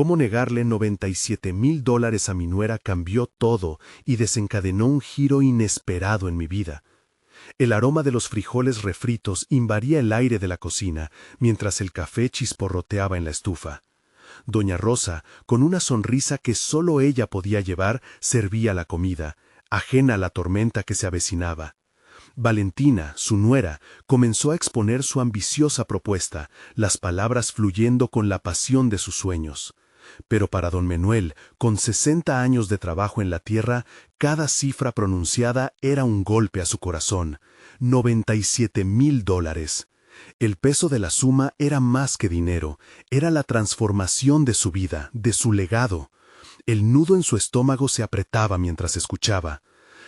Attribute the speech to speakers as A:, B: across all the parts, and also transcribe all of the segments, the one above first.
A: Cómo negarle $97,000 a mi nuera cambió todo y desencadenó un giro inesperado en mi vida. El aroma de los frijoles refritos invadía el aire de la cocina, mientras el café chisporroteaba en la estufa. Doña Rosa, con una sonrisa que solo ella podía llevar, servía la comida, ajena a la tormenta que se avecinaba. Valentina, su nuera, comenzó a exponer su ambiciosa propuesta, las palabras fluyendo con la pasión de sus sueños. Pero para don Menuel, con 60 años de trabajo en la tierra, cada cifra pronunciada era un golpe a su corazón. $97,000. El peso de la suma era más que dinero, era la transformación de su vida, de su legado. El nudo en su estómago se apretaba mientras escuchaba.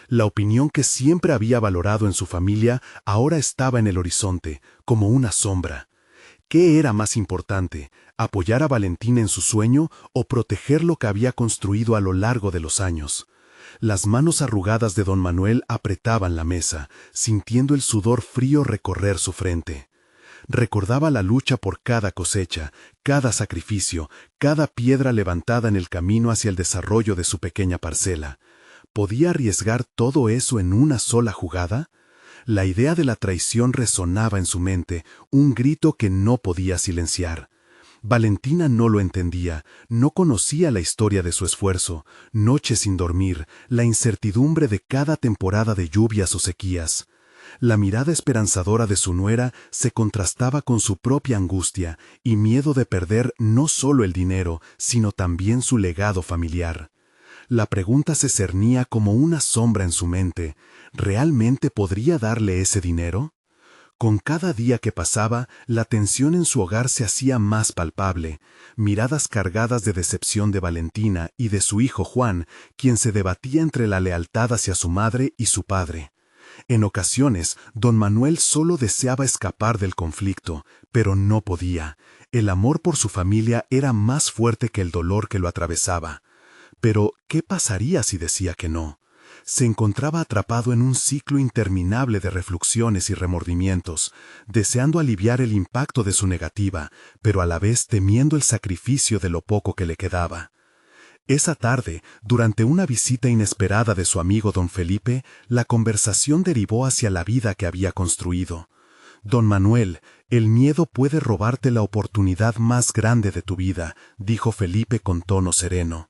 A: La opinión que siempre había valorado en su familia ahora estaba en el horizonte, como una sombra. ¿Qué era más importante, apoyar a Valentina en su sueño o proteger lo que había construido a lo largo de los años? Las manos arrugadas de don Manuel apretaban la mesa, sintiendo el sudor frío recorrer su frente. Recordaba la lucha por cada cosecha, cada sacrificio, cada piedra levantada en el camino hacia el desarrollo de su pequeña parcela. ¿Podía arriesgar todo eso en una sola jugada? La idea de la traición resonaba en su mente, un grito que no podía silenciar. Valentina no lo entendía, no conocía la historia de su esfuerzo, noches sin dormir, la incertidumbre de cada temporada de lluvias o sequías. La mirada esperanzadora de su nuera se contrastaba con su propia angustia y miedo de perder no solo el dinero, sino también su legado familiar. La pregunta se cernía como una sombra en su mente. ¿Realmente podría darle ese dinero? Con cada día que pasaba, la tensión en su hogar se hacía más palpable. Miradas cargadas de decepción de Valentina y de su hijo Juan, quien se debatía entre la lealtad hacia su madre y su padre. En ocasiones, don Manuel solo deseaba escapar del conflicto, pero no podía. El amor por su familia era más fuerte que el dolor que lo atravesaba. Pero, ¿qué pasaría si decía que no? Se encontraba atrapado en un ciclo interminable de reflexiones y remordimientos, deseando aliviar el impacto de su negativa, pero a la vez temiendo el sacrificio de lo poco que le quedaba. Esa tarde, durante una visita inesperada de su amigo don Felipe, la conversación derivó hacia la vida que había construido. «Don Manuel, el miedo puede robarte la oportunidad más grande de tu vida», dijo Felipe con tono sereno.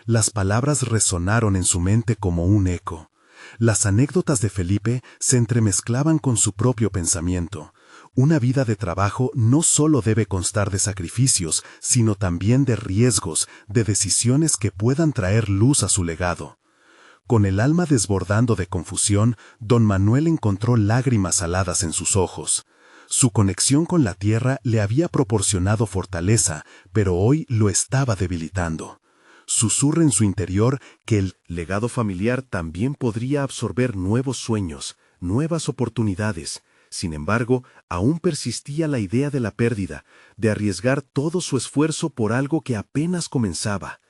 A: Las palabras resonaron en su mente como un eco. Las anécdotas de Felipe se entremezclaban con su propio pensamiento. Una vida de trabajo no solo debe constar de sacrificios, sino también de riesgos, de decisiones que puedan traer luz a su legado. Con el alma desbordando de confusión, don Manuel encontró lágrimas saladas en sus ojos. Su conexión con la tierra le había proporcionado fortaleza, pero hoy lo estaba debilitando. Susurra en su interior que el legado familiar también podría absorber nuevos sueños, nuevas oportunidades. Sin embargo, aún persistía la idea de la pérdida, de arriesgar todo su esfuerzo por algo que apenas comenzaba.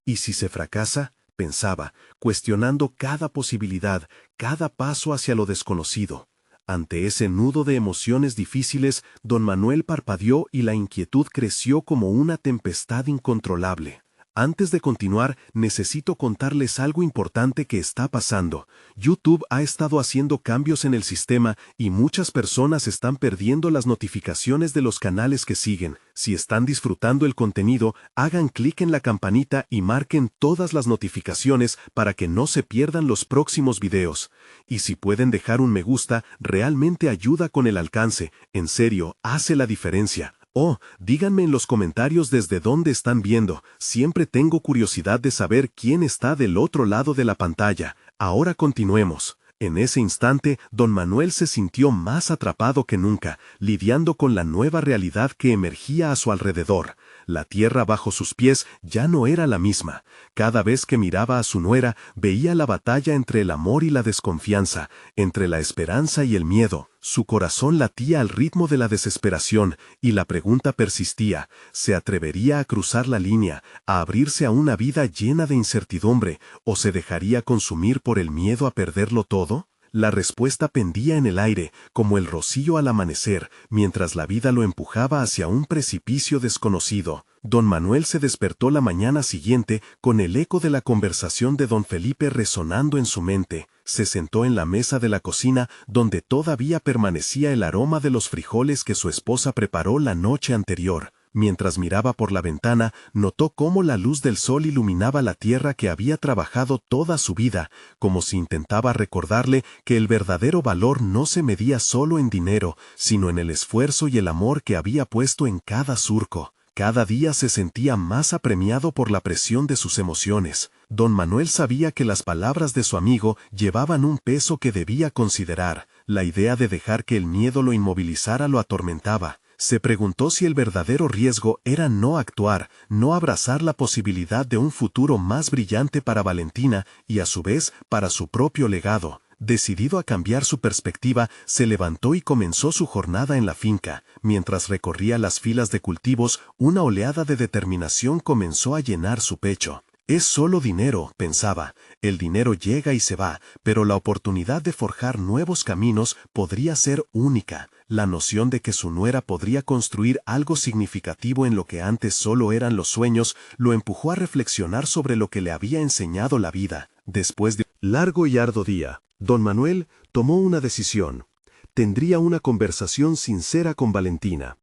A: ¿Y si se fracasa?, pensaba, cuestionando cada posibilidad, cada paso hacia lo desconocido. Ante ese nudo de emociones difíciles, don Manuel parpadeó y la inquietud creció como una tempestad incontrolable. Antes de continuar, necesito contarles algo importante que está pasando. YouTube ha estado haciendo cambios en el sistema y muchas personas están perdiendo las notificaciones de los canales que siguen. Si están disfrutando el contenido, hagan clic en la campanita y marquen todas las notificaciones para que no se pierdan los próximos videos. Y si pueden dejar un me gusta, realmente ayuda con el alcance. En serio, hace la diferencia. Oh, díganme en los comentarios desde dónde están viendo. Siempre tengo curiosidad de saber quién está del otro lado de la pantalla. Ahora continuemos. En ese instante, don Manuel se sintió más atrapado que nunca, lidiando con la nueva realidad que emergía a su alrededor. La tierra bajo sus pies ya no era la misma. Cada vez que miraba a su nuera, veía la batalla entre el amor y la desconfianza, entre la esperanza y el miedo. Su corazón latía al ritmo de la desesperación, y la pregunta persistía: ¿se atrevería a cruzar la línea, a abrirse a una vida llena de incertidumbre, o se dejaría consumir por el miedo a perderlo todo? La respuesta pendía en el aire, como el rocío al amanecer, mientras la vida lo empujaba hacia un precipicio desconocido. Don Manuel se despertó la mañana siguiente con el eco de la conversación de don Felipe resonando en su mente. Se sentó en la mesa de la cocina, donde todavía permanecía el aroma de los frijoles que su esposa preparó la noche anterior. Mientras miraba por la ventana, notó cómo la luz del sol iluminaba la tierra que había trabajado toda su vida, como si intentaba recordarle que el verdadero valor no se medía solo en dinero, sino en el esfuerzo y el amor que había puesto en cada surco. Cada día se sentía más apremiado por la presión de sus emociones. Don Manuel sabía que las palabras de su amigo llevaban un peso que debía considerar. La idea de dejar que el miedo lo inmovilizara lo atormentaba. Se preguntó si el verdadero riesgo era no actuar, no abrazar la posibilidad de un futuro más brillante para Valentina y a su vez para su propio legado. Decidido a cambiar su perspectiva, se levantó y comenzó su jornada en la finca. Mientras recorría las filas de cultivos, una oleada de determinación comenzó a llenar su pecho. Es solo dinero, pensaba. El dinero llega y se va, pero la oportunidad de forjar nuevos caminos podría ser única. La noción de que su nuera podría construir algo significativo en lo que antes solo eran los sueños lo empujó a reflexionar sobre lo que le había enseñado la vida. Después de un largo y arduo día, don Manuel tomó una decisión. Tendría una conversación sincera con Valentina.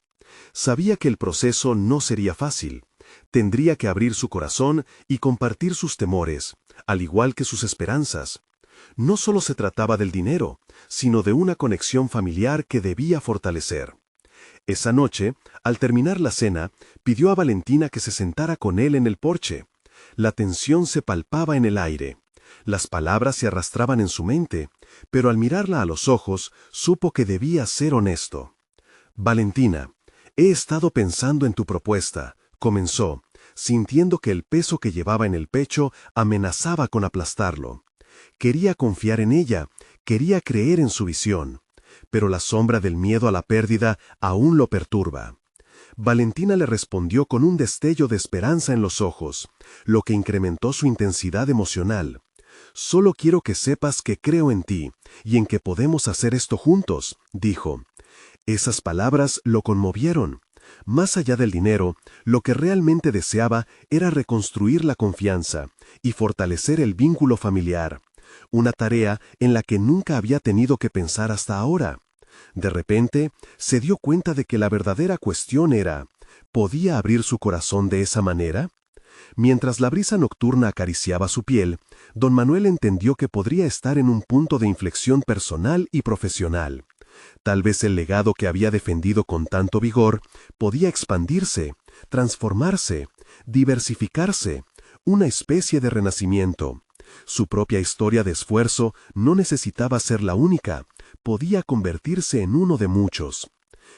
A: Sabía que el proceso no sería fácil. Tendría que abrir su corazón y compartir sus temores, al igual que sus esperanzas. No solo se trataba del dinero, sino de una conexión familiar que debía fortalecer. Esa noche, al terminar la cena, pidió a Valentina que se sentara con él en el porche. La tensión se palpaba en el aire. Las palabras se arrastraban en su mente, pero al mirarla a los ojos, supo que debía ser honesto. Valentina, he estado pensando en tu propuesta, comenzó, sintiendo que el peso que llevaba en el pecho amenazaba con aplastarlo. Quería confiar en ella, quería creer en su visión, pero la sombra del miedo a la pérdida aún lo perturba. Valentina le respondió con un destello de esperanza en los ojos, lo que incrementó su intensidad emocional. Solo quiero que sepas que creo en ti, y en que podemos hacer esto juntos, dijo. Esas palabras lo conmovieron. Más allá del dinero, lo que realmente deseaba era reconstruir la confianza y fortalecer el vínculo familiar, una tarea en la que nunca había tenido que pensar hasta ahora. De repente, se dio cuenta de que la verdadera cuestión era, ¿podía abrir su corazón de esa manera? Mientras la brisa nocturna acariciaba su piel, don Manuel entendió que podría estar en un punto de inflexión personal y profesional. Tal vez el legado que había defendido con tanto vigor podía expandirse, transformarse, diversificarse, una especie de renacimiento. Su propia historia de esfuerzo no necesitaba ser la única, podía convertirse en uno de muchos.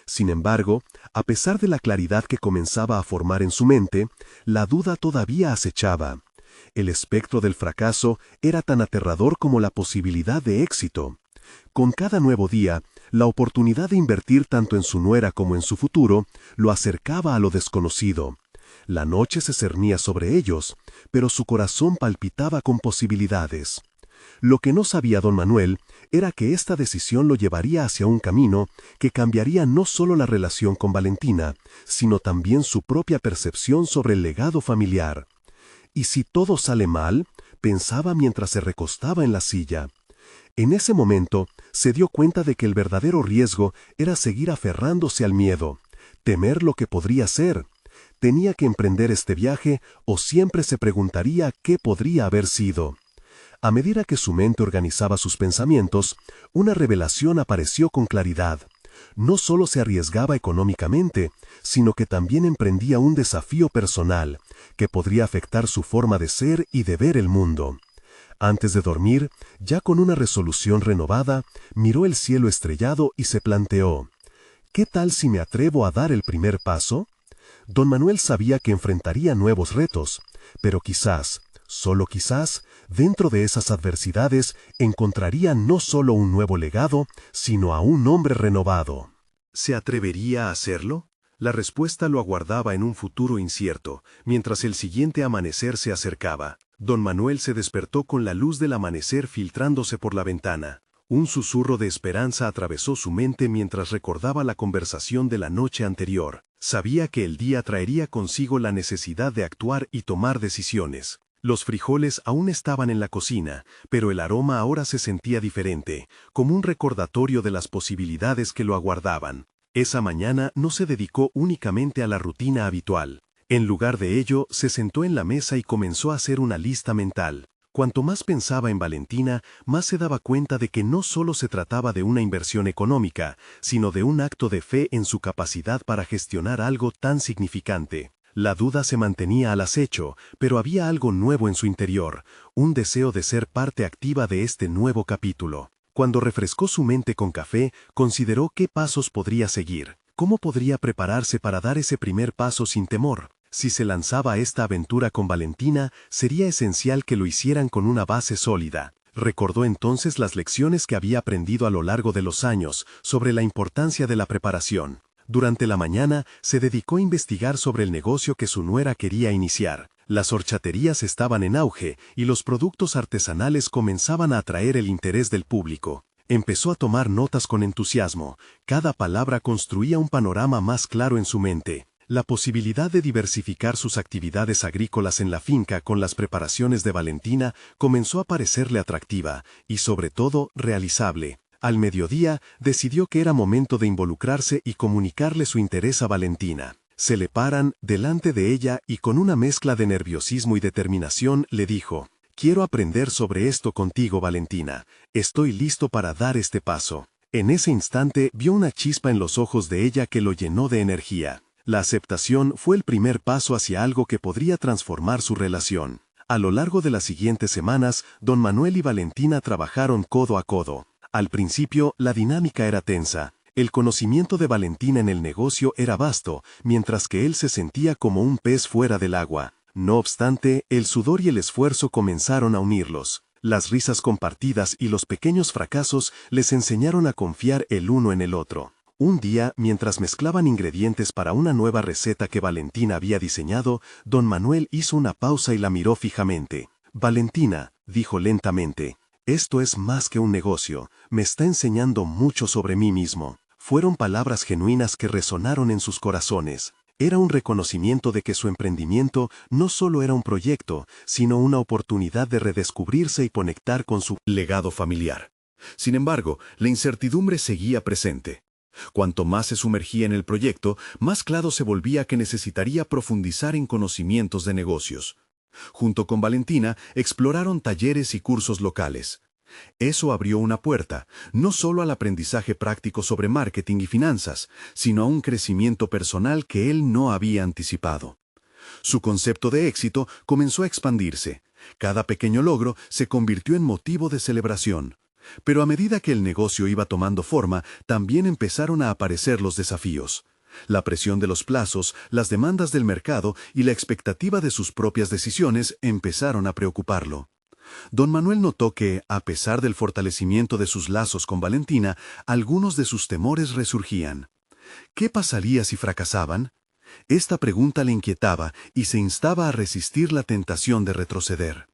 A: Sin embargo, a pesar de la claridad que comenzaba a formar en su mente, la duda todavía acechaba. El espectro del fracaso era tan aterrador como la posibilidad de éxito. Con cada nuevo día, la oportunidad de invertir tanto en su nuera como en su futuro lo acercaba a lo desconocido. La noche se cernía sobre ellos, pero su corazón palpitaba con posibilidades. Lo que no sabía don Manuel era que esta decisión lo llevaría hacia un camino que cambiaría no solo la relación con Valentina, sino también su propia percepción sobre el legado familiar. ¿Y si todo sale mal?, pensaba mientras se recostaba en la silla. En ese momento, se dio cuenta de que el verdadero riesgo era seguir aferrándose al miedo, temer lo que podría ser. Tenía que emprender este viaje o siempre se preguntaría qué podría haber sido. A medida que su mente organizaba sus pensamientos, una revelación apareció con claridad. No solo se arriesgaba económicamente, sino que también emprendía un desafío personal, que podría afectar su forma de ser y de ver el mundo. Antes de dormir, ya con una resolución renovada, miró el cielo estrellado y se planteó, ¿qué tal si me atrevo a dar el primer paso? Don Manuel sabía que enfrentaría nuevos retos, pero quizás, solo quizás, dentro de esas adversidades encontraría no solo un nuevo legado, sino a un hombre renovado. ¿Se atrevería a hacerlo? La respuesta lo aguardaba en un futuro incierto, mientras el siguiente amanecer se acercaba. Don Manuel se despertó con la luz del amanecer filtrándose por la ventana. Un susurro de esperanza atravesó su mente mientras recordaba la conversación de la noche anterior. Sabía que el día traería consigo la necesidad de actuar y tomar decisiones. Los frijoles aún estaban en la cocina, pero el aroma ahora se sentía diferente, como un recordatorio de las posibilidades que lo aguardaban. Esa mañana no se dedicó únicamente a la rutina habitual. En lugar de ello, se sentó en la mesa y comenzó a hacer una lista mental. Cuanto más pensaba en Valentina, más se daba cuenta de que no solo se trataba de una inversión económica, sino de un acto de fe en su capacidad para gestionar algo tan significante. La duda se mantenía al acecho, pero había algo nuevo en su interior, un deseo de ser parte activa de este nuevo capítulo. Cuando refrescó su mente con café, consideró qué pasos podría seguir, cómo podría prepararse para dar ese primer paso sin temor. Si se lanzaba a esta aventura con Valentina, sería esencial que lo hicieran con una base sólida. Recordó entonces las lecciones que había aprendido a lo largo de los años sobre la importancia de la preparación. Durante la mañana, se dedicó a investigar sobre el negocio que su nuera quería iniciar. Las horchaterías estaban en auge y los productos artesanales comenzaban a atraer el interés del público. Empezó a tomar notas con entusiasmo. Cada palabra construía un panorama más claro en su mente. La posibilidad de diversificar sus actividades agrícolas en la finca con las preparaciones de Valentina comenzó a parecerle atractiva y, sobre todo, realizable. Al mediodía, decidió que era momento de involucrarse y comunicarle su interés a Valentina. Se le paran delante de ella y con una mezcla de nerviosismo y determinación le dijo: «Quiero aprender sobre esto contigo, Valentina. Estoy listo para dar este paso». En ese instante vio una chispa en los ojos de ella que lo llenó de energía. La aceptación fue el primer paso hacia algo que podría transformar su relación. A lo largo de las siguientes semanas, don Manuel y Valentina trabajaron codo a codo. Al principio, la dinámica era tensa. El conocimiento de Valentina en el negocio era vasto, mientras que él se sentía como un pez fuera del agua. No obstante, el sudor y el esfuerzo comenzaron a unirlos. Las risas compartidas y los pequeños fracasos les enseñaron a confiar el uno en el otro. Un día, mientras mezclaban ingredientes para una nueva receta que Valentina había diseñado, don Manuel hizo una pausa y la miró fijamente. «Valentina», dijo lentamente, «esto es más que un negocio, me está enseñando mucho sobre mí mismo». Fueron palabras genuinas que resonaron en sus corazones. Era un reconocimiento de que su emprendimiento no solo era un proyecto, sino una oportunidad de redescubrirse y conectar con su legado familiar. Sin embargo, la incertidumbre seguía presente. Cuanto más se sumergía en el proyecto, más claro se volvía que necesitaría profundizar en conocimientos de negocios. Junto con Valentina, exploraron talleres y cursos locales. Eso abrió una puerta, no solo al aprendizaje práctico sobre marketing y finanzas, sino a un crecimiento personal que él no había anticipado. Su concepto de éxito comenzó a expandirse. Cada pequeño logro se convirtió en motivo de celebración. Pero a medida que el negocio iba tomando forma, también empezaron a aparecer los desafíos. La presión de los plazos, las demandas del mercado y la expectativa de sus propias decisiones empezaron a preocuparlo. Don Manuel notó que, a pesar del fortalecimiento de sus lazos con Valentina, algunos de sus temores resurgían. ¿Qué pasaría si fracasaban? Esta pregunta le inquietaba y se instaba a resistir la tentación de retroceder.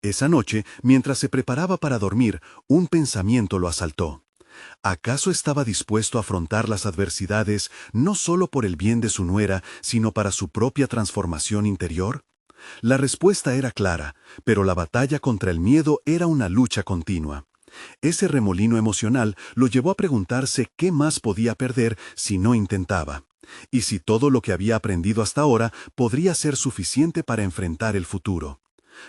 A: Esa noche, mientras se preparaba para dormir, un pensamiento lo asaltó. ¿Acaso estaba dispuesto a afrontar las adversidades no solo por el bien de su nuera, sino para su propia transformación interior? La respuesta era clara, pero la batalla contra el miedo era una lucha continua. Ese remolino emocional lo llevó a preguntarse qué más podía perder si no intentaba, y si todo lo que había aprendido hasta ahora podría ser suficiente para enfrentar el futuro.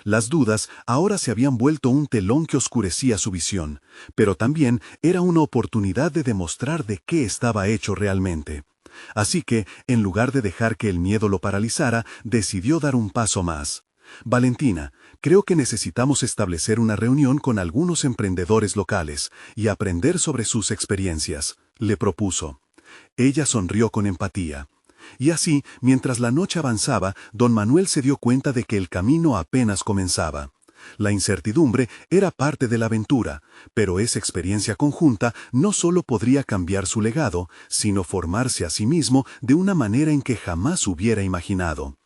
A: Las dudas ahora se habían vuelto un telón que oscurecía su visión, pero también era una oportunidad de demostrar de qué estaba hecho realmente. Así que, en lugar de dejar que el miedo lo paralizara, decidió dar un paso más. «Valentina, creo que necesitamos establecer una reunión con algunos emprendedores locales y aprender sobre sus experiencias», le propuso. Ella sonrió con empatía. Y así, mientras la noche avanzaba, don Manuel se dio cuenta de que el camino apenas comenzaba. La incertidumbre era parte de la aventura, pero esa experiencia conjunta no solo podría cambiar su legado, sino formarse a sí mismo de una manera en que jamás hubiera imaginado.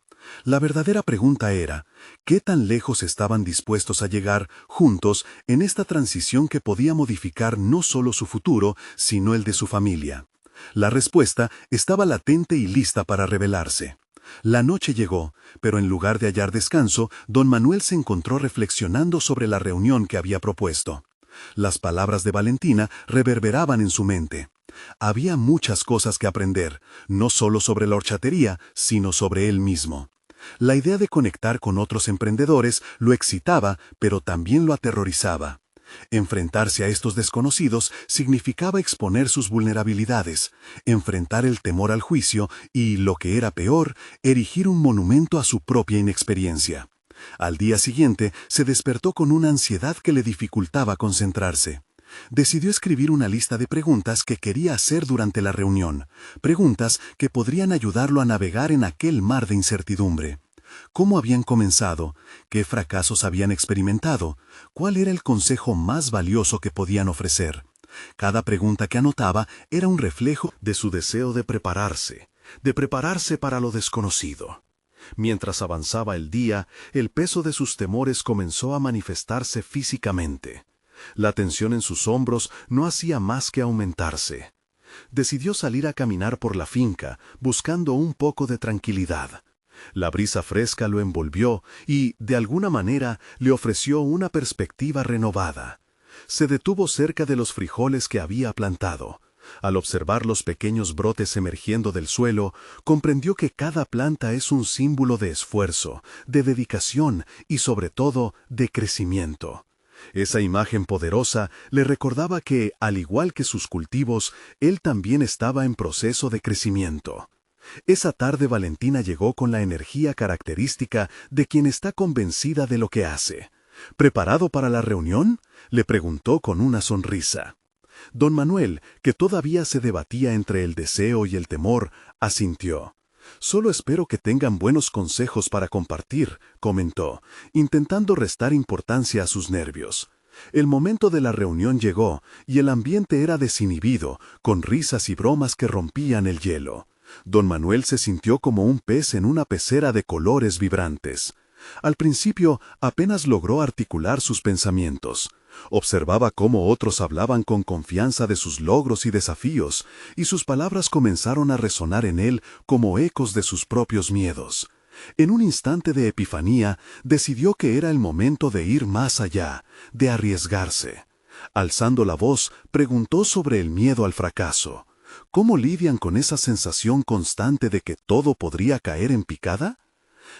A: La verdadera pregunta era, ¿qué tan lejos estaban dispuestos a llegar juntos en esta transición que podía modificar no solo su futuro, sino el de su familia? La respuesta estaba latente y lista para revelarse. La noche llegó, pero en lugar de hallar descanso, don Manuel se encontró reflexionando sobre la reunión que había propuesto. Las palabras de Valentina reverberaban en su mente. Había muchas cosas que aprender, no solo sobre la horchatería, sino sobre él mismo. La idea de conectar con otros emprendedores lo excitaba, pero también lo aterrorizaba. Enfrentarse a estos desconocidos significaba exponer sus vulnerabilidades, enfrentar el temor al juicio y, lo que era peor, erigir un monumento a su propia inexperiencia. Al día siguiente se despertó con una ansiedad que le dificultaba concentrarse. Decidió escribir una lista de preguntas que quería hacer durante la reunión, preguntas que podrían ayudarlo a navegar en aquel mar de incertidumbre. ¿Cómo habían comenzado? ¿Qué fracasos habían experimentado? ¿Cuál era el consejo más valioso que podían ofrecer? Cada pregunta que anotaba era un reflejo de su deseo de prepararse para lo desconocido. Mientras avanzaba el día, el peso de sus temores comenzó a manifestarse físicamente. La tensión en sus hombros no hacía más que aumentarse. Decidió salir a caminar por la finca, buscando un poco de tranquilidad. La brisa fresca lo envolvió y, de alguna manera, le ofreció una perspectiva renovada. Se detuvo cerca de los frijoles que había plantado. Al observar los pequeños brotes emergiendo del suelo, comprendió que cada planta es un símbolo de esfuerzo, de dedicación y, sobre todo, de crecimiento. Esa imagen poderosa le recordaba que, al igual que sus cultivos, él también estaba en proceso de crecimiento. Esa tarde Valentina llegó con la energía característica de quien está convencida de lo que hace. ¿Preparado para la reunión?, le preguntó con una sonrisa. Don Manuel, que todavía se debatía entre el deseo y el temor, asintió. «Solo espero que tengan buenos consejos para compartir», comentó, intentando restar importancia a sus nervios. El momento de la reunión llegó, y el ambiente era desinhibido, con risas y bromas que rompían el hielo. Don Manuel se sintió como un pez en una pecera de colores vibrantes. Al principio apenas logró articular sus pensamientos. Observaba cómo otros hablaban con confianza de sus logros y desafíos, y sus palabras comenzaron a resonar en él como ecos de sus propios miedos. En un instante de epifanía, decidió que era el momento de ir más allá, de arriesgarse. Alzando la voz, preguntó sobre el miedo al fracaso. ¿Cómo lidian con esa sensación constante de que todo podría caer en picada?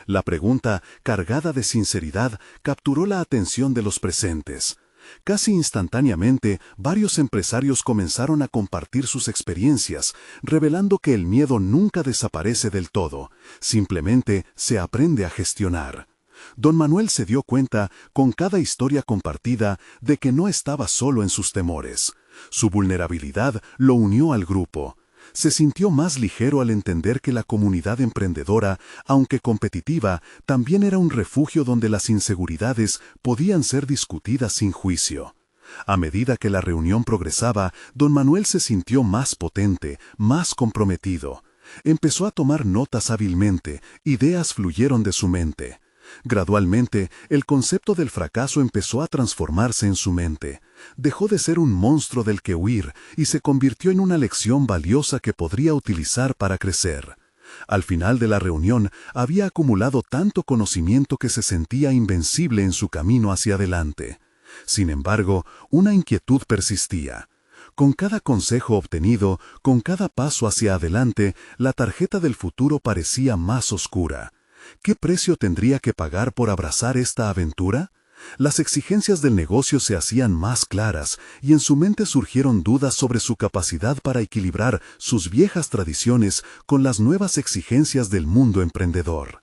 A: La pregunta, cargada de sinceridad, capturó la atención de los presentes. Casi instantáneamente, varios empresarios comenzaron a compartir sus experiencias, revelando que el miedo nunca desaparece del todo, simplemente se aprende a gestionar. Don Manuel se dio cuenta, con cada historia compartida, de que no estaba solo en sus temores. Su vulnerabilidad lo unió al grupo. Se sintió más ligero al entender que la comunidad emprendedora, aunque competitiva, también era un refugio donde las inseguridades podían ser discutidas sin juicio. A medida que la reunión progresaba, don Manuel se sintió más potente, más comprometido. Empezó a tomar notas hábilmente, ideas fluyeron de su mente. Gradualmente, el concepto del fracaso empezó a transformarse en su mente. Dejó de ser un monstruo del que huir y se convirtió en una lección valiosa que podría utilizar para crecer. Al final de la reunión, había acumulado tanto conocimiento que se sentía invencible en su camino hacia adelante. Sin embargo, una inquietud persistía. Con cada consejo obtenido, con cada paso hacia adelante, la tarjeta del futuro parecía más oscura. ¿Qué precio tendría que pagar por abrazar esta aventura? Las exigencias del negocio se hacían más claras y en su mente surgieron dudas sobre su capacidad para equilibrar sus viejas tradiciones con las nuevas exigencias del mundo emprendedor.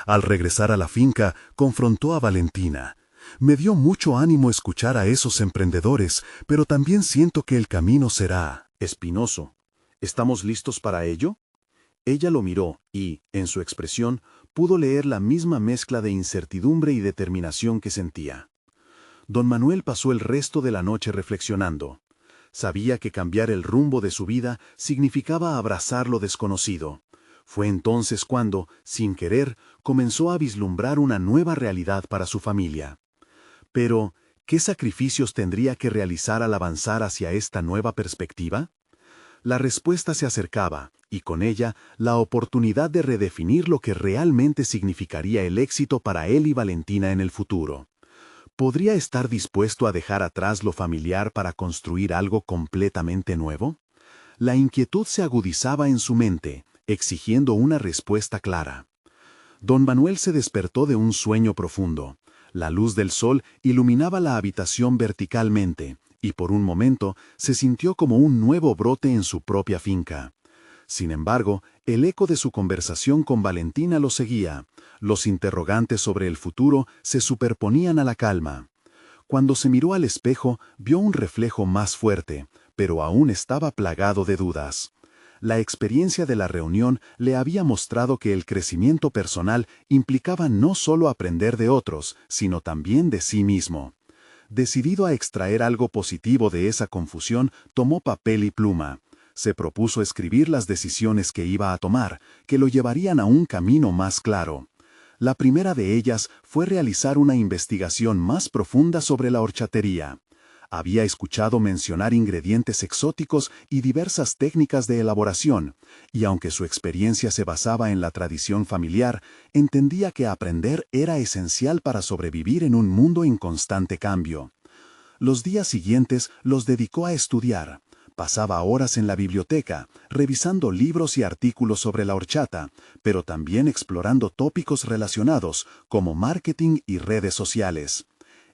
A: Al regresar a la finca, confrontó a Valentina. «Me dio mucho ánimo escuchar a esos emprendedores, pero también siento que el camino será espinoso. ¿Estamos listos para ello?». Ella lo miró y, en su expresión, pudo leer la misma mezcla de incertidumbre y determinación que sentía. Don Manuel pasó el resto de la noche reflexionando. Sabía que cambiar el rumbo de su vida significaba abrazar lo desconocido. Fue entonces cuando, sin querer, comenzó a vislumbrar una nueva realidad para su familia. Pero, ¿qué sacrificios tendría que realizar al avanzar hacia esta nueva perspectiva? La respuesta se acercaba, y con ella, la oportunidad de redefinir lo que realmente significaría el éxito para él y Valentina en el futuro. ¿Podría estar dispuesto a dejar atrás lo familiar para construir algo completamente nuevo? La inquietud se agudizaba en su mente, exigiendo una respuesta clara. Don Manuel se despertó de un sueño profundo. La luz del sol iluminaba la habitación verticalmente, y por un momento se sintió como un nuevo brote en su propia finca. Sin embargo, el eco de su conversación con Valentina lo seguía. Los interrogantes sobre el futuro se superponían a la calma. Cuando se miró al espejo, vio un reflejo más fuerte, pero aún estaba plagado de dudas. La experiencia de la reunión le había mostrado que el crecimiento personal implicaba no solo aprender de otros, sino también de sí mismo. Decidido a extraer algo positivo de esa confusión, tomó papel y pluma. Se propuso escribir las decisiones que iba a tomar, que lo llevarían a un camino más claro. La primera de ellas fue realizar una investigación más profunda sobre la horchatería. Había escuchado mencionar ingredientes exóticos y diversas técnicas de elaboración, y aunque su experiencia se basaba en la tradición familiar, entendía que aprender era esencial para sobrevivir en un mundo en constante cambio. Los días siguientes los dedicó a estudiar. Pasaba horas en la biblioteca, revisando libros y artículos sobre la horchata, pero también explorando tópicos relacionados, como marketing y redes sociales.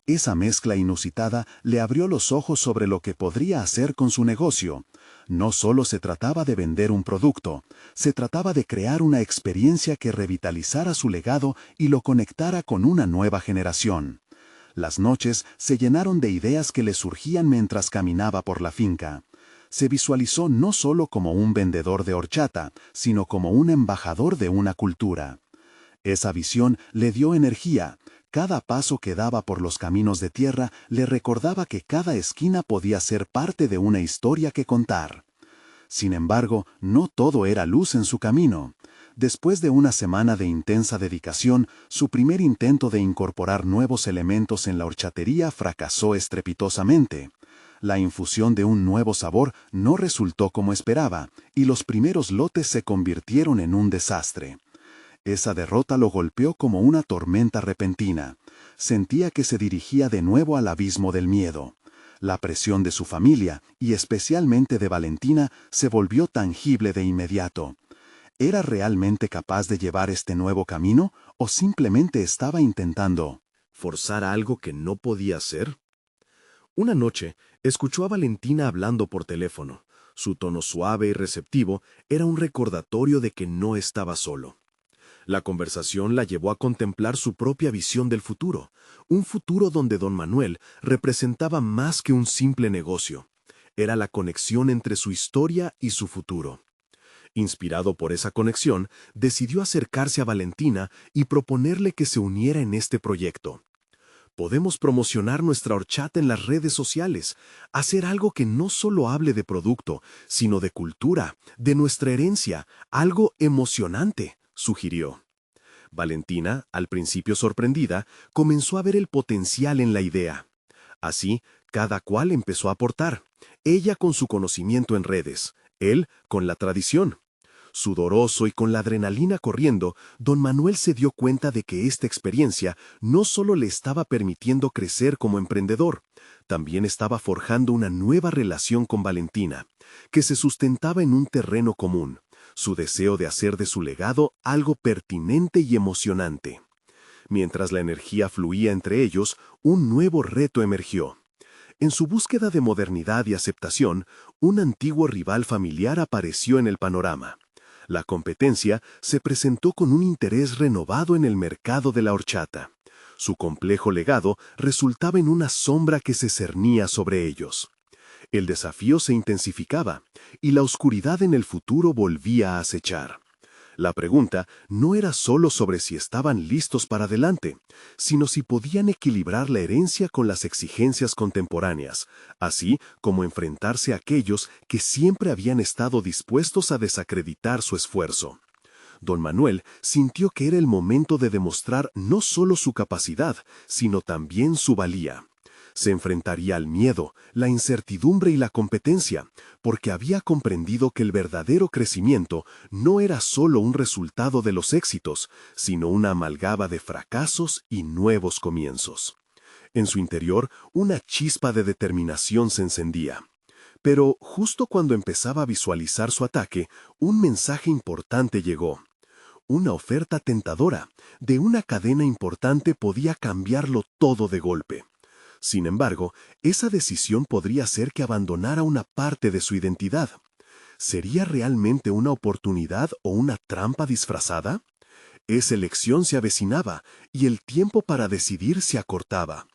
A: Esa mezcla inusitada le abrió los ojos sobre lo que podría hacer con su negocio. No solo se trataba de vender un producto, se trataba de crear una experiencia que revitalizara su legado y lo conectara con una nueva generación. Las noches se llenaron de ideas que le surgían mientras caminaba por la finca. Se visualizó no solo como un vendedor de horchata, sino como un embajador de una cultura. Esa visión le dio energía. Cada paso que daba por los caminos de tierra le recordaba que cada esquina podía ser parte de una historia que contar. Sin embargo, no todo era luz en su camino. Después de una semana de intensa dedicación, su primer intento de incorporar nuevos elementos en la horchatería fracasó estrepitosamente. La infusión de un nuevo sabor no resultó como esperaba, y los primeros lotes se convirtieron en un desastre. Esa derrota lo golpeó como una tormenta repentina. Sentía que se dirigía de nuevo al abismo del miedo. La presión de su familia, y especialmente de Valentina, se volvió tangible de inmediato. ¿Era realmente capaz de llevar este nuevo camino, o simplemente estaba intentando
B: ¿Forzar algo que no podía hacer? Una noche, escuchó a Valentina hablando por teléfono. Su tono suave y receptivo era un recordatorio de que no estaba solo. La conversación la llevó a contemplar su propia visión del futuro, un futuro donde don Manuel representaba más que un simple negocio. Era la conexión entre su historia y su futuro. Inspirado por esa conexión, decidió acercarse a Valentina y proponerle que se uniera en este proyecto. Podemos promocionar nuestra horchata en las redes sociales, hacer algo que no solo hable de producto, sino de cultura, de nuestra herencia, algo emocionante, sugirió. Valentina, al principio sorprendida, comenzó a ver el potencial en la idea. Así, cada cual empezó a aportar, ella con su conocimiento en redes, él con la tradición. Sudoroso y con la adrenalina corriendo, don Manuel se dio cuenta de que esta experiencia no solo le estaba permitiendo crecer como emprendedor, también estaba forjando una nueva relación con Valentina, que se sustentaba en un terreno común, su deseo de hacer de su legado algo pertinente y emocionante. Mientras la energía fluía entre ellos, un nuevo reto emergió. En su búsqueda de modernidad y aceptación, un antiguo rival familiar apareció en el panorama. La competencia se presentó con un interés renovado en el mercado de la horchata. Su complejo legado resultaba en una sombra que se cernía sobre ellos. El desafío se intensificaba, y la oscuridad en el futuro volvía a acechar. La pregunta no era solo sobre si estaban listos para adelante, sino si podían equilibrar la herencia con las exigencias contemporáneas, así como enfrentarse a aquellos que siempre habían estado dispuestos a desacreditar su esfuerzo. Don Manuel sintió que era el momento de demostrar no solo su capacidad, sino también su valía. Se enfrentaría al miedo, la incertidumbre y la competencia, porque había comprendido que el verdadero crecimiento no era solo un resultado de los éxitos, sino una amalgama de fracasos y nuevos comienzos. En su interior, una chispa de determinación se encendía. Pero justo cuando empezaba a visualizar su ataque, un mensaje importante llegó. Una oferta tentadora de una cadena importante podía cambiarlo todo de golpe. Sin embargo, esa decisión podría ser que abandonara una parte de su identidad. ¿Sería realmente una oportunidad o una trampa disfrazada? Esa elección se avecinaba y el tiempo para decidir se acortaba.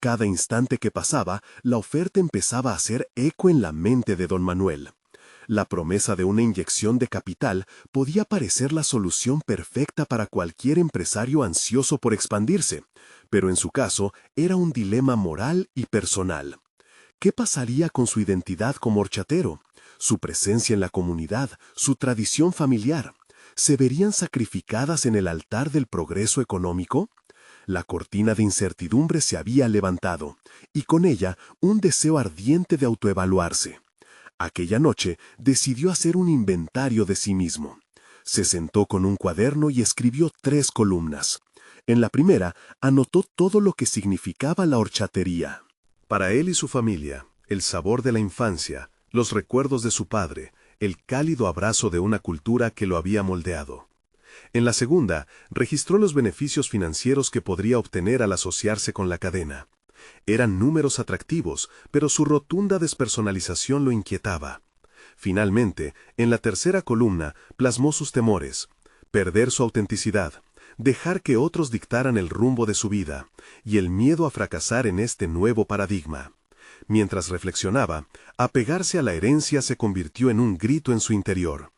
B: Cada instante que pasaba, la oferta empezaba a hacer eco en la mente de don Manuel. La promesa de una inyección de capital podía parecer la solución perfecta para cualquier empresario ansioso por expandirse, pero en su caso era un dilema moral y personal. ¿Qué pasaría con su identidad como horchatero? Su presencia en la comunidad, su tradición familiar, ¿se verían sacrificadas en el altar del progreso económico? La cortina de incertidumbre se había levantado, y con ella un deseo ardiente de autoevaluarse. Aquella noche decidió hacer un inventario de sí mismo. Se sentó con un cuaderno y escribió 3 columnas. En la primera, anotó todo lo que significaba la horchatería. Para él y su familia, el sabor de la infancia, los recuerdos de su padre, el cálido abrazo de una cultura que lo había moldeado. En la segunda, registró los beneficios financieros que podría obtener al asociarse con la cadena. Eran números atractivos, pero su rotunda despersonalización lo inquietaba. Finalmente, en la tercera columna, plasmó sus temores: perder su autenticidad, dejar que otros dictaran el rumbo de su vida, y el miedo a fracasar en este nuevo paradigma. Mientras reflexionaba, apegarse a la herencia se convirtió en un grito en su interior.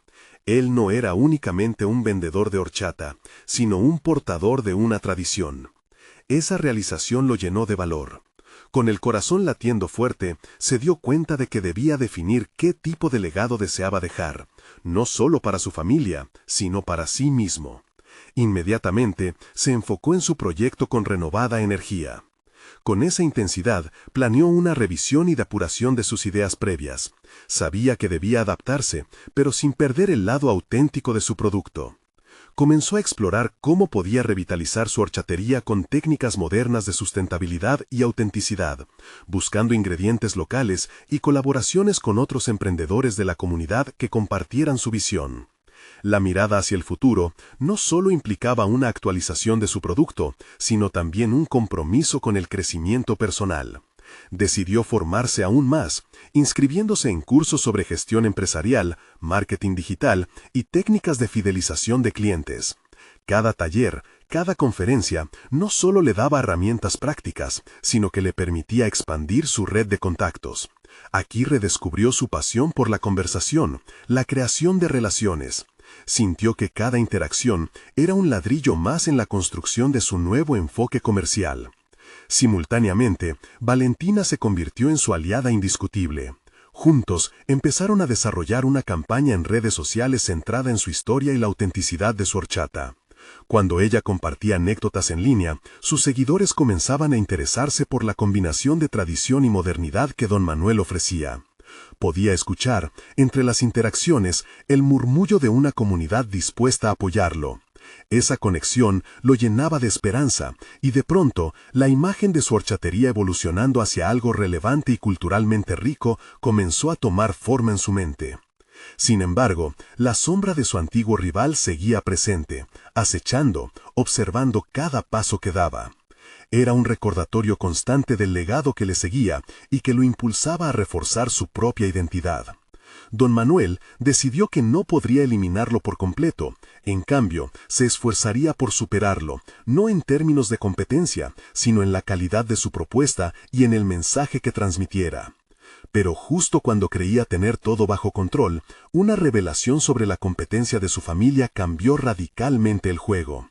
B: Él no era únicamente un vendedor de horchata, sino un portador de una tradición. Esa realización lo llenó de valor. Con el corazón latiendo fuerte, se dio cuenta de que debía definir qué tipo de legado deseaba dejar, no solo para su familia, sino para sí mismo. Inmediatamente, se enfocó en su proyecto con renovada energía. Con esa intensidad, planeó una revisión y depuración de sus ideas previas. Sabía que debía adaptarse, pero sin perder el lado auténtico de su producto. Comenzó a explorar cómo podía revitalizar su horchatería con técnicas modernas de sustentabilidad y autenticidad, buscando ingredientes locales y colaboraciones con otros emprendedores de la comunidad que compartieran su visión. La mirada hacia el futuro no solo implicaba una actualización de su producto, sino también un compromiso con el crecimiento personal. Decidió formarse aún más, inscribiéndose en cursos sobre gestión empresarial, marketing digital y técnicas de fidelización de clientes. Cada taller, cada conferencia, no solo le daba herramientas prácticas, sino que le permitía expandir su red de contactos. Aquí redescubrió su pasión por la conversación, la creación de relaciones. Sintió que cada interacción era un ladrillo más en la construcción de su nuevo enfoque comercial. Simultáneamente, Valentina se convirtió en su aliada indiscutible. Juntos, empezaron a desarrollar una campaña en redes sociales centrada en su historia y la autenticidad de su horchata. Cuando ella compartía anécdotas en línea, sus seguidores comenzaban a interesarse por la combinación de tradición y modernidad que don Manuel ofrecía. Podía escuchar, entre las interacciones, el murmullo de una comunidad dispuesta a apoyarlo. Esa conexión lo llenaba de esperanza, y de pronto, la imagen de su horchatería evolucionando hacia algo relevante y culturalmente rico comenzó a tomar forma en su mente. Sin embargo, la sombra de su antiguo rival seguía presente, acechando, observando cada paso que daba. Era un recordatorio constante del legado que le seguía y que lo impulsaba a reforzar su propia identidad. Don Manuel decidió que no podría eliminarlo por completo. En cambio, se esforzaría por superarlo, no en términos de competencia, sino en la calidad de su propuesta y en el mensaje que transmitiera. Pero justo cuando creía tener todo bajo control, una revelación sobre la competencia de su familia cambió radicalmente el juego.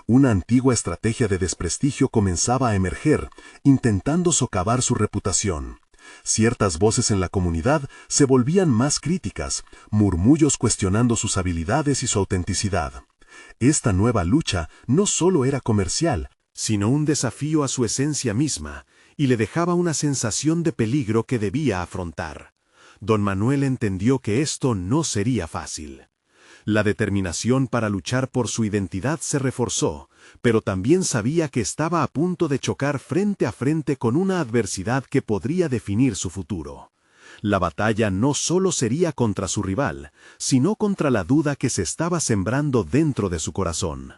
B: Una antigua estrategia de desprestigio comenzaba a emerger, intentando socavar su reputación.
A: Ciertas voces en la comunidad se volvían más críticas, murmullos cuestionando sus habilidades y su autenticidad. Esta nueva lucha no solo era comercial,
B: sino un desafío a su esencia misma, y le dejaba una sensación de peligro que debía afrontar. Don Manuel entendió que esto no sería fácil. La determinación para luchar por su identidad se reforzó, pero también sabía que estaba a punto de chocar frente a frente con una adversidad que podría definir su futuro. La batalla no solo sería contra su rival, sino contra la duda que se estaba sembrando dentro de su corazón.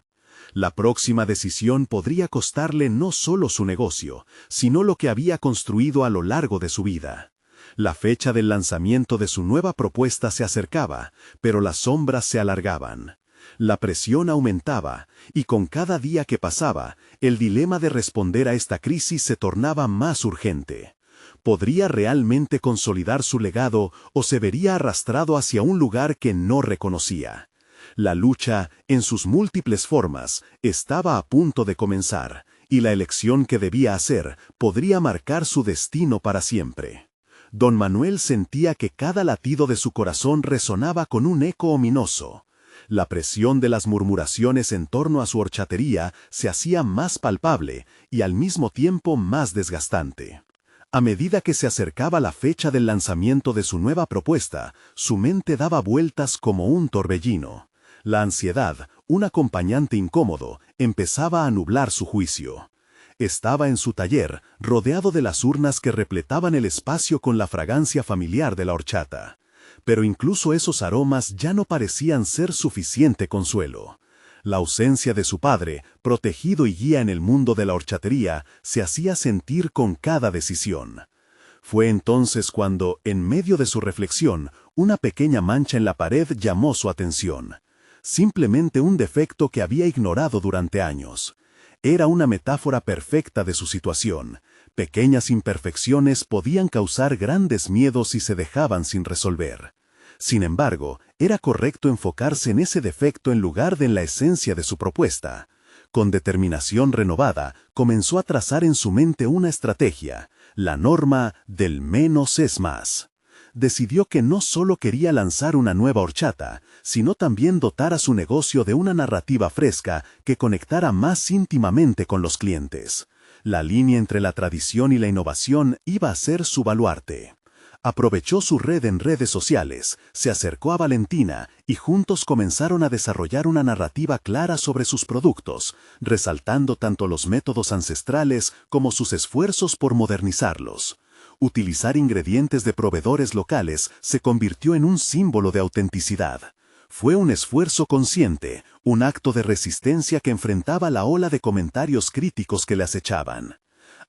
B: La próxima decisión podría costarle no solo su negocio, sino lo que había construido a lo largo de su vida. La fecha del lanzamiento de su nueva propuesta se acercaba, pero las sombras se alargaban. La presión aumentaba, y con cada día que pasaba, el dilema de responder a esta crisis se tornaba más urgente. ¿Podría realmente consolidar su legado o se vería arrastrado hacia un lugar que no reconocía? La lucha, en sus múltiples formas, estaba a punto de comenzar, y la elección que debía hacer podría marcar su destino para siempre. Don Manuel sentía que cada latido de su corazón resonaba con un eco ominoso. La presión de las murmuraciones en torno a su horchatería se hacía más palpable y al mismo tiempo más desgastante. A medida que se acercaba la fecha del lanzamiento de su nueva propuesta, su mente daba vueltas como un torbellino. La ansiedad, un acompañante incómodo, empezaba a nublar su juicio. Estaba en su taller, rodeado de las urnas que repletaban el espacio con la fragancia familiar de la horchata. Pero incluso esos aromas ya no parecían ser suficiente consuelo. La ausencia de su padre, protegido y guía en el mundo de la horchatería, se hacía sentir con cada decisión. Fue entonces cuando, en medio de su reflexión, una pequeña mancha en la pared llamó su atención. Simplemente un defecto que había ignorado durante años. Era una metáfora perfecta de su situación. Pequeñas imperfecciones podían causar grandes miedos si se dejaban sin resolver. Sin embargo, era correcto enfocarse en ese defecto en lugar de en la esencia de su propuesta. Con determinación renovada, comenzó a trazar en su mente una estrategia, la norma del menos es más. Decidió que no solo quería lanzar una nueva horchata, sino también dotar a su negocio de una narrativa fresca que conectara más íntimamente con los clientes. La línea entre la tradición y la innovación iba a ser su baluarte. Aprovechó su red en redes sociales, se acercó a Valentina y juntos comenzaron a desarrollar una narrativa clara sobre sus productos, resaltando tanto los métodos ancestrales como sus esfuerzos por modernizarlos. Utilizar ingredientes de proveedores locales se convirtió en un símbolo de autenticidad. Fue un esfuerzo consciente, un acto de resistencia que enfrentaba la ola de comentarios críticos que le acechaban.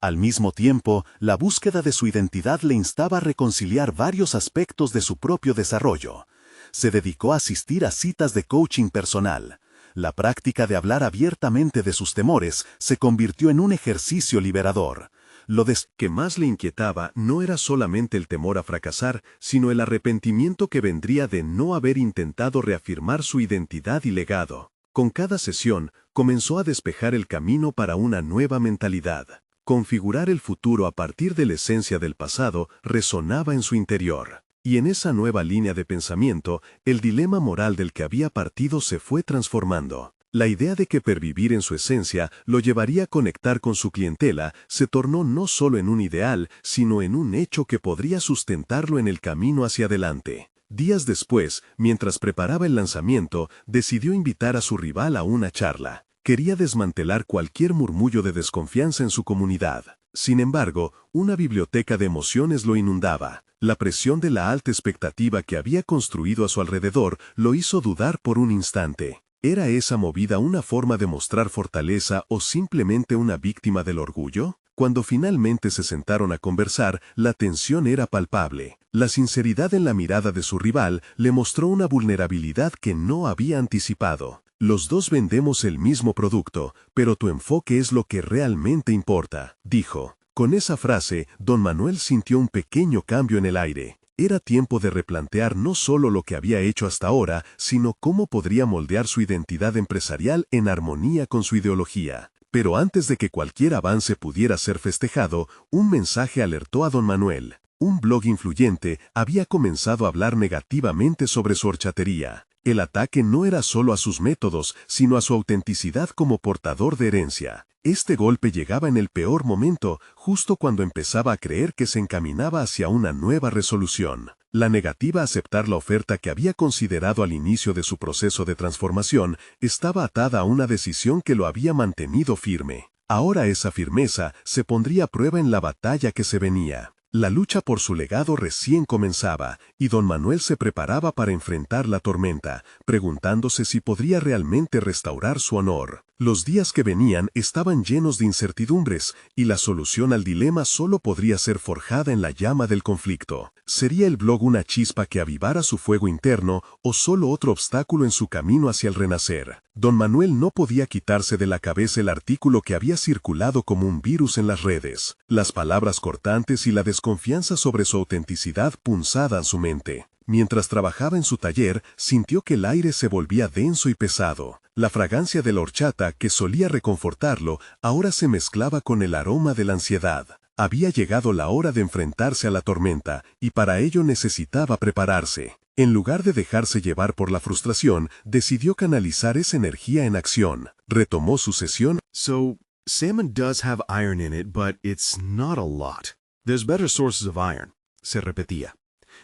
B: Al mismo tiempo, la búsqueda de su identidad le instaba a reconciliar varios aspectos de su propio desarrollo. Se dedicó a asistir a citas de coaching personal. La práctica de hablar abiertamente de sus temores se convirtió en un ejercicio liberador. Lo que más le inquietaba no era solamente el temor a fracasar, sino el arrepentimiento que vendría de no haber intentado reafirmar su identidad y legado. Con cada sesión, comenzó a despejar el camino para una nueva mentalidad. Configurar el futuro a partir de la esencia del pasado resonaba en su interior. Y en esa nueva línea de pensamiento, el dilema moral del que había partido se fue transformando. La idea de que pervivir en su esencia lo llevaría a conectar con su clientela se tornó no solo en un ideal, sino en un hecho que podría sustentarlo en el camino hacia adelante. Días después, mientras preparaba el lanzamiento, decidió invitar a su rival a una charla. Quería desmantelar cualquier murmullo de desconfianza en su comunidad. Sin embargo, una biblioteca de emociones lo inundaba. La presión de la alta expectativa que había construido a su alrededor lo hizo dudar por un instante. ¿Era esa movida una forma de mostrar fortaleza o simplemente una víctima del orgullo? Cuando finalmente se sentaron a conversar, la tensión era palpable. La sinceridad en la mirada de su rival le mostró una vulnerabilidad que no había anticipado. Los dos vendemos el mismo producto, pero tu enfoque es lo que realmente importa, dijo. Con esa frase, don Manuel sintió un pequeño cambio en el aire. Era tiempo de replantear no solo lo que había hecho hasta ahora, sino cómo podría moldear su identidad empresarial en armonía con su ideología. Pero antes de que cualquier avance pudiera ser festejado, un mensaje alertó a don Manuel.
A: Un blog influyente había comenzado a hablar negativamente sobre su horchatería. El ataque no era solo a sus métodos, sino a su autenticidad como portador de herencia. Este golpe llegaba en el peor momento, justo cuando empezaba a creer que se encaminaba hacia una nueva resolución. La negativa a aceptar la oferta que había considerado al inicio de su proceso de transformación estaba atada a una decisión que lo había mantenido firme. Ahora esa firmeza se pondría a prueba en la batalla que se venía. La lucha por su legado recién comenzaba, y don Manuel se preparaba para enfrentar la tormenta, preguntándose si podría realmente restaurar su honor. Los días que venían estaban llenos de incertidumbres, y la solución al dilema solo podría ser forjada en la llama del conflicto. ¿Sería el blog una chispa que avivara su fuego interno o solo otro obstáculo en su camino hacia el renacer? Don Manuel no podía quitarse de la cabeza el artículo que había circulado como un virus en las redes. Las palabras cortantes y la desconfianza sobre su autenticidad punzaban su mente. Mientras trabajaba en su taller, sintió que el aire se volvía denso y pesado. La fragancia de la horchata, que solía reconfortarlo, ahora se mezclaba con el aroma de la ansiedad. Había llegado la hora de enfrentarse a la tormenta, y para ello necesitaba prepararse. En lugar de dejarse llevar por la frustración, decidió canalizar esa energía en acción. Retomó su sesión.
B: So, salmon does have iron in it, but it's not a lot. There's better sources of iron, se repetía.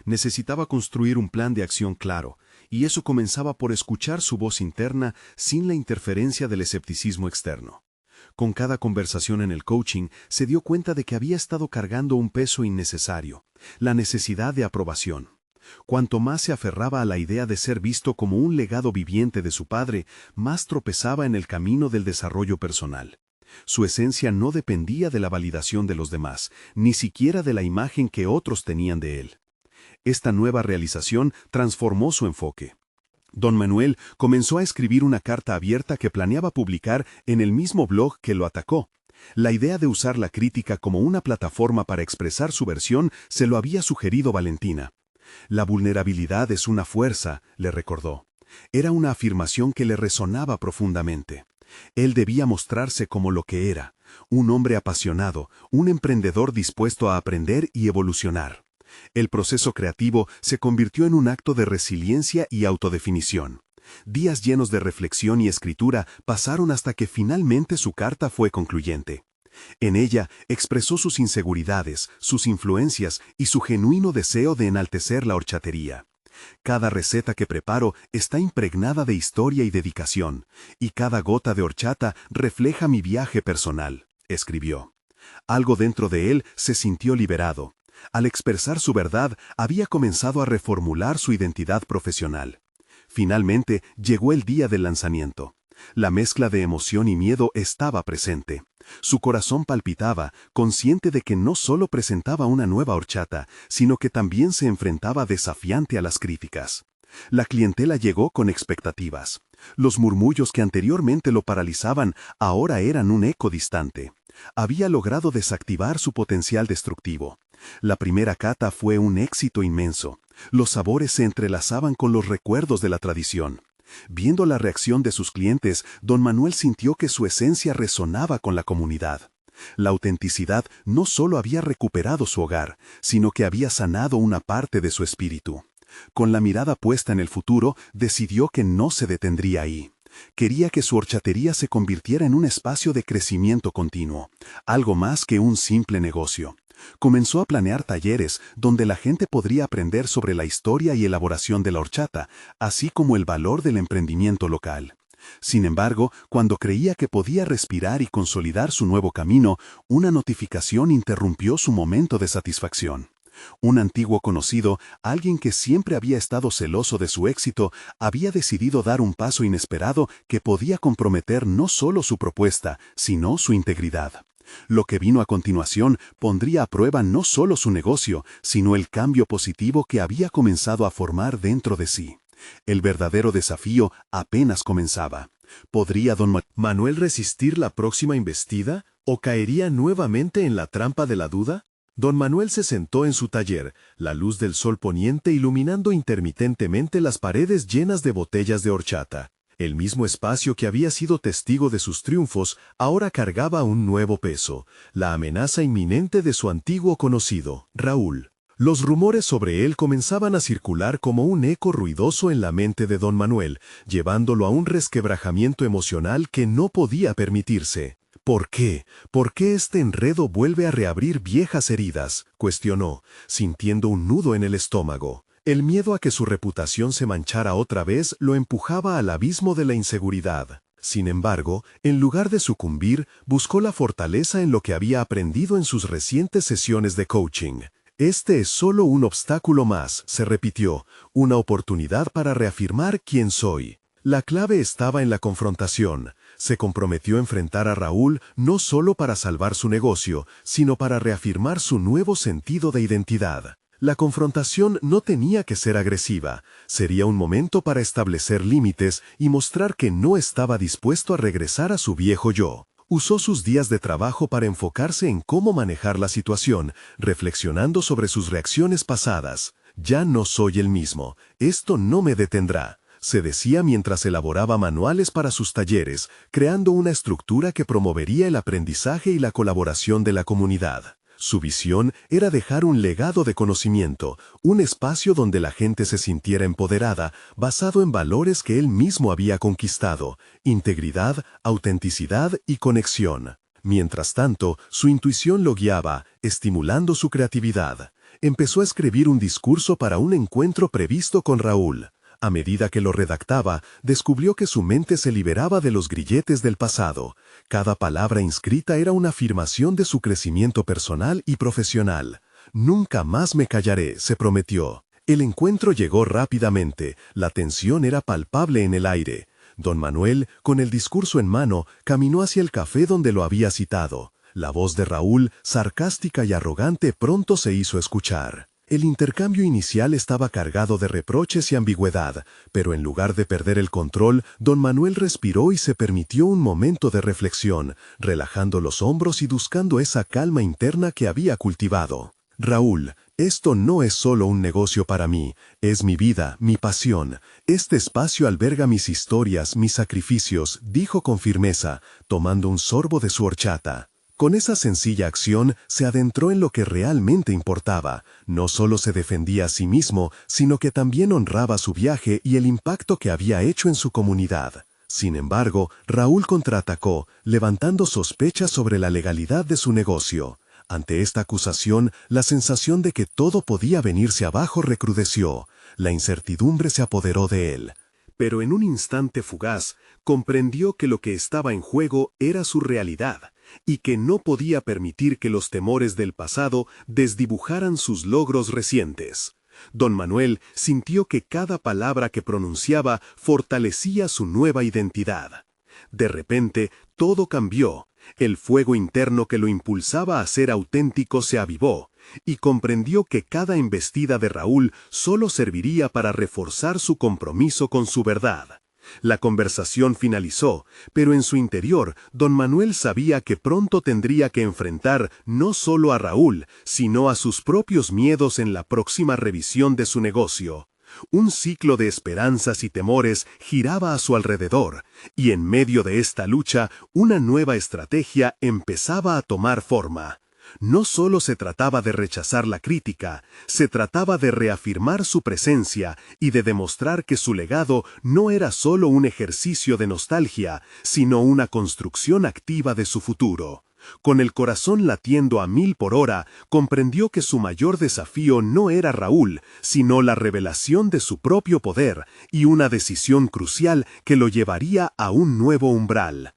B: Necesitaba construir un plan de acción claro, y eso comenzaba por escuchar su voz interna sin la interferencia del escepticismo externo. Con cada conversación en el coaching, se dio cuenta de que había estado cargando un peso innecesario, la necesidad de aprobación. Cuanto más se aferraba a la idea de ser visto como un legado viviente de su padre, más tropezaba en el camino del desarrollo personal. Su esencia no dependía de la validación de los demás, ni siquiera de la imagen que otros tenían de él. Esta nueva realización transformó su enfoque. Don Manuel comenzó a escribir una carta abierta que planeaba publicar en el mismo blog que lo atacó. La idea de usar la crítica como una plataforma para expresar su versión se lo había sugerido Valentina. La vulnerabilidad es una fuerza, le recordó. Era una afirmación que le resonaba profundamente. Él debía mostrarse como lo que era, un hombre apasionado, un emprendedor dispuesto a aprender y evolucionar. El proceso creativo se convirtió en un acto de resiliencia y autodefinición. Días llenos de reflexión y escritura pasaron hasta que finalmente su carta fue concluyente. En ella expresó sus inseguridades, sus influencias y su genuino deseo de enaltecer la horchatería. Cada receta que preparo está impregnada de historia y dedicación, y cada gota de horchata refleja mi viaje personal, escribió. Algo dentro de él se sintió liberado. Al expresar su verdad, había comenzado a reformular su identidad profesional. Finalmente, llegó el día del lanzamiento. La mezcla de emoción y miedo estaba presente. Su corazón palpitaba, consciente de que no solo presentaba una nueva horchata, sino que también se enfrentaba desafiante a las críticas. La clientela llegó con expectativas. Los murmullos que anteriormente lo paralizaban ahora eran un eco distante. Había logrado desactivar su potencial destructivo. La primera cata fue un éxito inmenso. Los sabores se entrelazaban con los recuerdos de la tradición. Viendo la reacción de sus clientes, don Manuel sintió que su esencia resonaba con la comunidad. La autenticidad no solo había recuperado su hogar, sino que había sanado una parte de su espíritu. Con la mirada puesta en el futuro, decidió que no se detendría ahí. Quería que su horchatería se convirtiera en un espacio de crecimiento continuo, algo más que un simple negocio. Comenzó a planear talleres donde la gente podría aprender sobre la historia y elaboración de la horchata, así como el valor del emprendimiento local. Sin embargo, cuando creía que podía respirar y consolidar su nuevo camino, una notificación interrumpió su momento de satisfacción. Un antiguo conocido, alguien que siempre había estado celoso de su éxito, había decidido dar un paso inesperado que podía comprometer no solo su propuesta, sino su integridad. Lo que vino a continuación pondría a prueba no solo su negocio, sino el cambio positivo que había comenzado a formar dentro de sí. El verdadero desafío apenas comenzaba. ¿Podría don Manuel resistir la próxima embestida o caería nuevamente en la trampa de la duda? Don Manuel se sentó en su taller, la luz del sol poniente iluminando intermitentemente las paredes llenas de botellas de horchata. El mismo espacio que había sido testigo de sus triunfos ahora cargaba un nuevo peso, la amenaza inminente de su antiguo conocido, Raúl.
A: Los rumores sobre él comenzaban a circular como un eco ruidoso en la mente de don Manuel, llevándolo a un resquebrajamiento emocional que no podía permitirse. ¿Por qué? ¿Por qué este enredo vuelve a reabrir viejas heridas?, cuestionó, sintiendo un nudo en el estómago. El miedo a que su reputación se manchara otra vez lo empujaba al abismo de la inseguridad. Sin embargo, en lugar de sucumbir, buscó la fortaleza en lo que había aprendido en sus recientes sesiones de coaching. Este es solo un obstáculo más, se repitió, una oportunidad para reafirmar quién soy. La clave estaba en la confrontación. Se comprometió a enfrentar a Raúl no solo para salvar su negocio, sino para reafirmar su nuevo sentido de identidad. La confrontación no tenía que ser agresiva, sería un momento para establecer límites y mostrar que no estaba dispuesto a regresar a su viejo yo. Usó sus días de trabajo para enfocarse en cómo manejar la situación, reflexionando sobre sus reacciones pasadas. Ya no soy el mismo, esto no me detendrá, se decía mientras elaboraba manuales para sus talleres, creando una estructura que promovería el aprendizaje y la colaboración de la comunidad. Su visión era dejar un legado de conocimiento, un espacio donde la gente se sintiera empoderada, basado en valores que él mismo había conquistado: integridad, autenticidad y conexión. Mientras tanto, su intuición lo guiaba, estimulando su creatividad. Empezó a escribir un discurso para un encuentro previsto con Raúl. A medida que lo redactaba, descubrió que su mente se liberaba de los grilletes del pasado. Cada palabra inscrita era una afirmación de su crecimiento personal y profesional. «Nunca más me callaré», se prometió. El encuentro llegó rápidamente, la tensión era palpable en el aire. Don Manuel, con el discurso en mano, caminó hacia el café donde lo había citado. La voz de Raúl, sarcástica y arrogante, pronto se hizo escuchar. El intercambio inicial estaba cargado de reproches y ambigüedad, pero en lugar de perder el control, don Manuel respiró y se permitió un momento de reflexión, relajando los hombros y buscando esa calma interna que había cultivado. «Raúl, esto no es solo un negocio para mí, es mi vida, mi pasión. Este espacio alberga mis historias, mis sacrificios», dijo con firmeza, tomando un sorbo de su horchata. Con esa sencilla acción se adentró en lo que realmente importaba. No solo se defendía a sí mismo, sino que también honraba su viaje y el impacto que había hecho en su comunidad. Sin embargo, Raúl contraatacó, levantando sospechas sobre la legalidad de su negocio. Ante esta acusación, la sensación de que todo podía venirse abajo recrudeció. La incertidumbre se apoderó de él. Pero en un instante fugaz, comprendió que lo que estaba en juego era su realidad, y que no podía permitir que los temores del pasado desdibujaran sus logros recientes. Don Manuel sintió que cada palabra que pronunciaba fortalecía su nueva identidad. De repente, todo cambió. El fuego interno que lo impulsaba a ser auténtico se avivó, y comprendió que cada embestida de Raúl solo serviría para reforzar su compromiso con su verdad. La conversación finalizó, pero en su interior, don Manuel sabía que pronto tendría que enfrentar no solo a Raúl, sino a sus propios miedos en la próxima revisión de su negocio. Un ciclo de esperanzas y temores giraba a su alrededor, y en medio de esta lucha, una nueva estrategia empezaba a tomar forma. No solo se trataba de rechazar la crítica, se trataba de reafirmar su presencia y de demostrar que su legado no era solo un ejercicio de nostalgia, sino una construcción activa de su futuro. Con el corazón latiendo a 1000 por hora, comprendió que su mayor desafío no era Raúl, sino la revelación de su propio poder y una decisión crucial que lo llevaría a un nuevo umbral.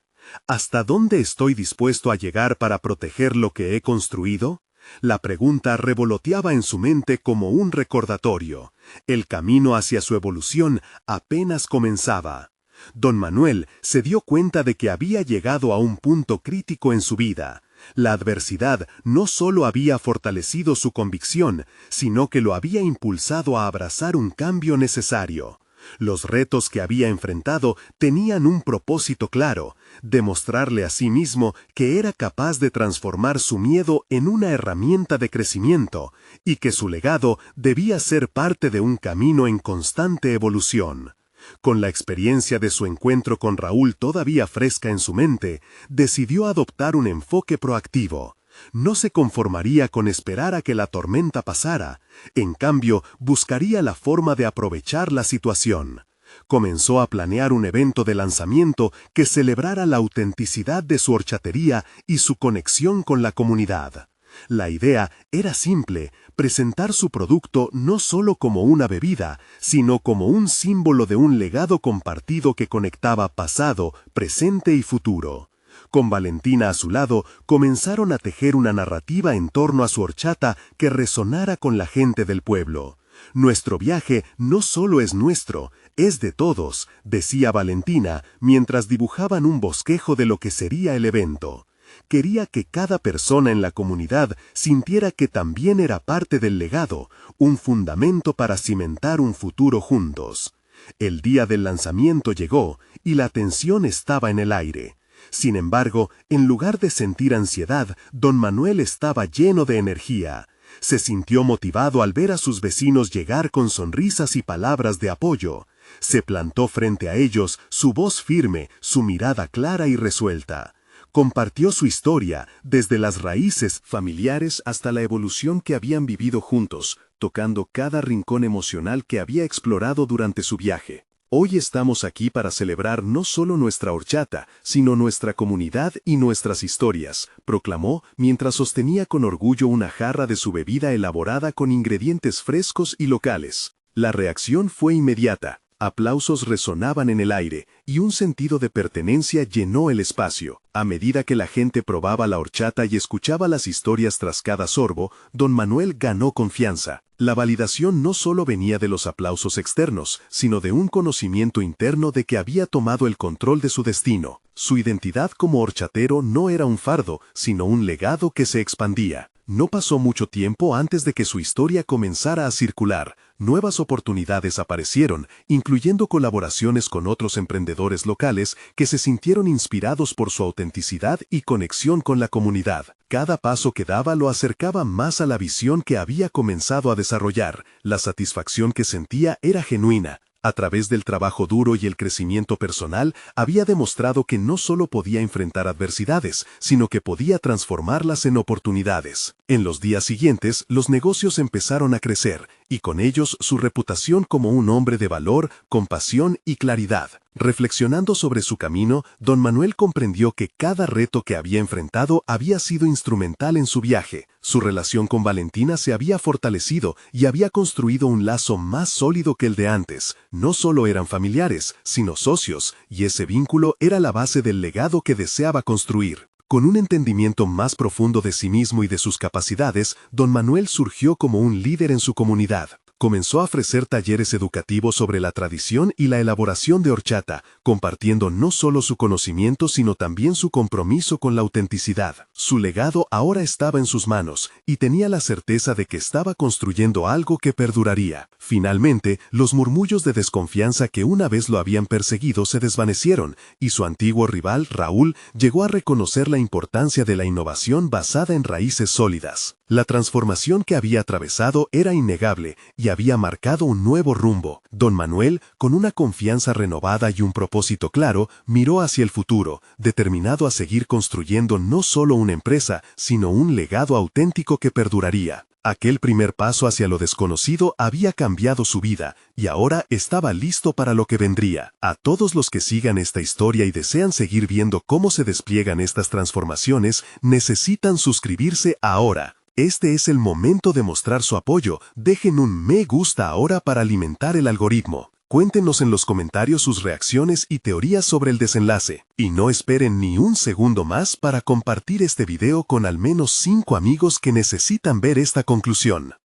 A: ¿Hasta dónde estoy dispuesto a llegar para proteger lo que he construido? La pregunta revoloteaba en su mente como un recordatorio. El camino hacia su evolución apenas comenzaba. Don Manuel se dio cuenta de que había llegado a un punto crítico en su vida. La adversidad no solo había fortalecido su convicción, sino que lo había impulsado a abrazar un cambio necesario. Los retos que había enfrentado tenían un propósito claro: demostrarle a sí mismo que era capaz de transformar su miedo en una herramienta de crecimiento, y que su legado debía ser parte de un camino en constante evolución. Con la experiencia de su encuentro con Raúl todavía fresca en su mente, decidió adoptar un enfoque proactivo. No se conformaría con esperar a que la tormenta pasara, en cambio, buscaría la forma de aprovechar la situación. Comenzó a planear un evento de lanzamiento que celebrara la autenticidad de su horchatería y su conexión con la comunidad. La idea era simple: presentar su producto no solo como una bebida, sino como un símbolo de un legado compartido que conectaba pasado, presente y futuro. Con Valentina a su lado, comenzaron a tejer una narrativa en torno a su horchata que resonara con la gente del pueblo. Nuestro viaje no solo es nuestro, es de todos, decía Valentina, mientras dibujaban un bosquejo de lo que sería el evento. Quería que cada persona en la comunidad sintiera que también era parte del legado, un fundamento para cimentar un futuro juntos. El día del lanzamiento llegó, y la tensión estaba en el aire. Sin embargo, en lugar de sentir ansiedad, don Manuel estaba lleno de energía. Se sintió motivado al ver a sus vecinos llegar con sonrisas y palabras de apoyo. Se plantó frente a ellos, su voz firme, su mirada clara y resuelta. Compartió su historia, desde las raíces familiares hasta la evolución que habían vivido juntos, tocando cada rincón emocional que había explorado durante su viaje. Hoy estamos aquí para celebrar no solo nuestra horchata, sino nuestra comunidad y nuestras historias, proclamó mientras sostenía con orgullo una jarra de su bebida elaborada con ingredientes frescos y locales. La reacción fue inmediata. Aplausos resonaban en el aire, y un sentido de pertenencia llenó el espacio. A medida que la gente probaba la horchata y escuchaba las historias tras cada sorbo, don Manuel ganó confianza. La validación no solo venía de los aplausos externos, sino de un conocimiento interno de que había tomado el control de su destino. Su identidad como horchatero no era un fardo, sino un legado que se expandía. No pasó mucho tiempo antes de que su historia comenzara a circular. Nuevas oportunidades aparecieron, incluyendo colaboraciones con otros emprendedores locales que se sintieron inspirados por su autenticidad y conexión con la comunidad. Cada paso que daba lo acercaba más a la visión que había comenzado a desarrollar. La satisfacción que sentía era genuina. A través del trabajo duro y el crecimiento personal, había demostrado que no solo podía enfrentar adversidades, sino que podía transformarlas en oportunidades. En los días siguientes, los negocios empezaron a crecer, y con ellos su reputación como un hombre de valor, compasión y claridad. Reflexionando sobre su camino, don Manuel comprendió que cada reto que había enfrentado había sido instrumental en su viaje. Su relación con Valentina se había fortalecido y había construido un lazo más sólido que el de antes. No solo eran familiares, sino socios, y ese vínculo era la base del legado que deseaba construir. Con un entendimiento más profundo de sí mismo y de sus capacidades, don Manuel surgió como un líder en su comunidad. Comenzó a ofrecer talleres educativos sobre la tradición y la elaboración de horchata, compartiendo no solo su conocimiento sino también su compromiso con la autenticidad. Su legado ahora estaba en sus manos, y tenía la certeza de que estaba construyendo algo que perduraría. Finalmente, los murmullos de desconfianza que una vez lo habían perseguido se desvanecieron, y su antiguo rival, Raúl, llegó a reconocer la importancia de la innovación basada en raíces sólidas. La transformación que había atravesado era innegable y había marcado un nuevo rumbo. Don Manuel, con una confianza renovada y un propósito claro, miró hacia el futuro, determinado a seguir construyendo no solo una empresa, sino un legado auténtico que perduraría. Aquel primer paso hacia lo desconocido había cambiado su vida, y ahora estaba listo para lo que vendría. A todos los que sigan esta historia y desean seguir viendo cómo se despliegan estas transformaciones, necesitan suscribirse ahora. Este es el momento de mostrar su apoyo. Dejen un me gusta ahora para alimentar el algoritmo. Cuéntenos en los comentarios sus reacciones y teorías sobre el desenlace. Y no esperen ni un segundo más para compartir este video con al menos 5 amigos que necesitan ver esta conclusión.